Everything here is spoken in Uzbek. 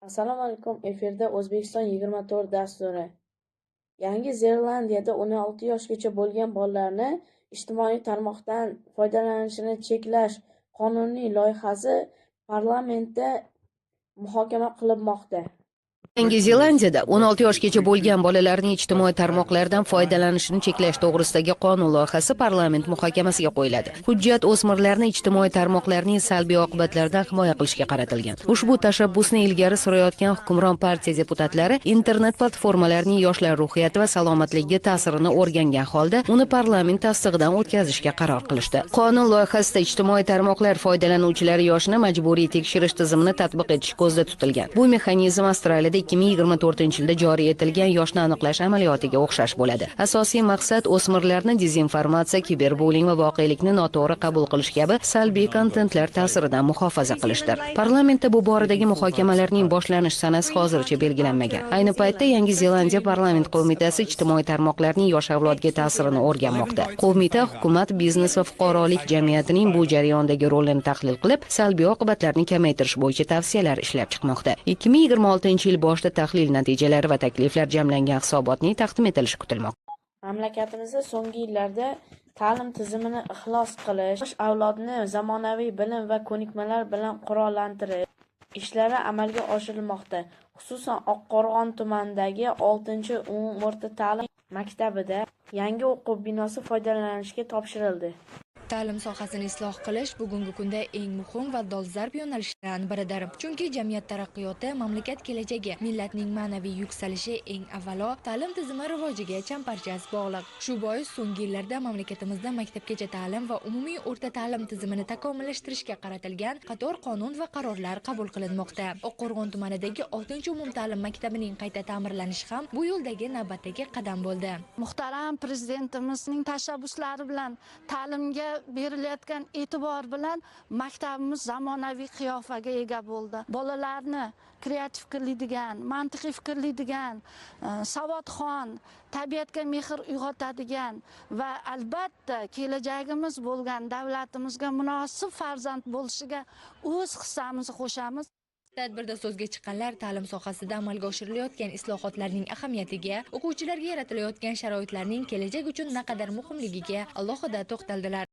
Assalomu alaykum. Efirda O'zbekiston 24 dasturi. Yangi Zelandiyada 16 yoshgacha bo'lgan bolalarni ijtimoiy tarmoqdan foydalanishini cheklash qonuniy loyihasi parlamentda muhokama qilinmoqda. Yangi Zelandiyada 16 yoshgacha bo'lgan bolalarning ijtimoiy tarmoqlardan foydalanishini cheklash to'g'risidagi qonun loyihasi parlament muhokamasiga qo'yiladi. Hujjat o'smirlarni ijtimoiy tarmoqlarning salbiy oqibatlaridan himoya qilishga qaratilgan. Ushbu tashabbusni ilgari surayotgan hukmron partiya deputatlari internet platformalarining yoshlar ruhiyati va salomatligiga ta'sirini o'rgangan holda uni parlament tasdig'idan o'tkazishga qaror qilishdi. Qonun loyihasida ijtimoiy tarmoqlar foydalanuvchilari yoshini majburiy tekshirish tizimini tatbiq etish ko'zda tutilgan. Bu mexanizm Avstraliyada 2024-yilda joriy etilgan yoshni aniqlash amaliyotiga o'xshash bo'ladi. Asosiy maqsad o'smirlarni dezinformatsiya, kiberbullying va voqelikni noto'g'ri qabul qilish kabi salbiy kontentlar ta'siridan muhofaza qilishdir. Parlamentda bu boradagi muhokamalarning boshlanish sanasi hozircha belgilanmagan. Ayni paytda Yangi Zelandiya parlament qo'mitasi ijtimoiy tarmoqlarning yosh avlodga ta'sirini o'rganmoqda. Qo'mita hukumat, biznes va fuqarolik jamiyatining bu jarayondagi rolini tahlil qilib, salbiy oqibatlarni kamaytirish bo'yicha tavsiyalar ishlab chiqmoqda. 2026-yil boshida tahlil natijalari va takliflar jamlangan hisobotning taqdim etilishi kutilmoqda. Mamlakatimizda so'nggi yillarda ta'lim tizimini ixlos qilish, yosh avlodni zamonaviy bilim va ko'nikmalar bilan qurollantirish ishlari amalga oshirilmoqda. Xususan, Oqqo'rg'on tumanidagi 6-umumiy o'rta ta'lim maktabida yangi o'quv binosi foydalanishga topshirildi. Ta'lim sohasini isloh qilish bugungi kunda eng muhim va dolzarb yo'nalishlardan biridir. Chunki jamiyat taraqqiyoti, mamlakat kelajagi, millatning ma'naviy yuksalishi eng avvalo ta'lim tizimi rivojiga chambarchas bog'liq. Shu bois so'nggi yillarda mamlakatimizda maktabgacha ta'lim va umumiy o'rta ta'lim tizimini takomillashtirishga qaratilgan qator qonun va qarorlar qabul qilinmoqda. Oqqo'rg'on tumanidagi 6-umumta'lim maktabining qayta ta'mirlanishi ham bu yo'ldagi navbatdagi qadam bo'ldi. Muhtaram prezidentimizning tashabbuslari bilan ta'limga berilayotgan e'tibor bilan maktabimiz zamonaviy qiyofaga ega bo'ldi. Bolalarni kreativ fikrlaydigan, mantiqiy fikrlaydigan, savodxon, tabiatga mehr uyg'otadigan va albatta kelajagimiz bo'lgan davlatimizga munosib farzand bo'lishiga o'z hissamizni qo'shamiz. Tadbirda so'zga chiqqanlar ta'lim sohasida amalga oshirilayotgan islohotlarning ahamiyatiga, o'quvchilarga yaratilayotgan sharoitlarning kelajak uchun naqadar muhimligiga alohida to'xtaldilar.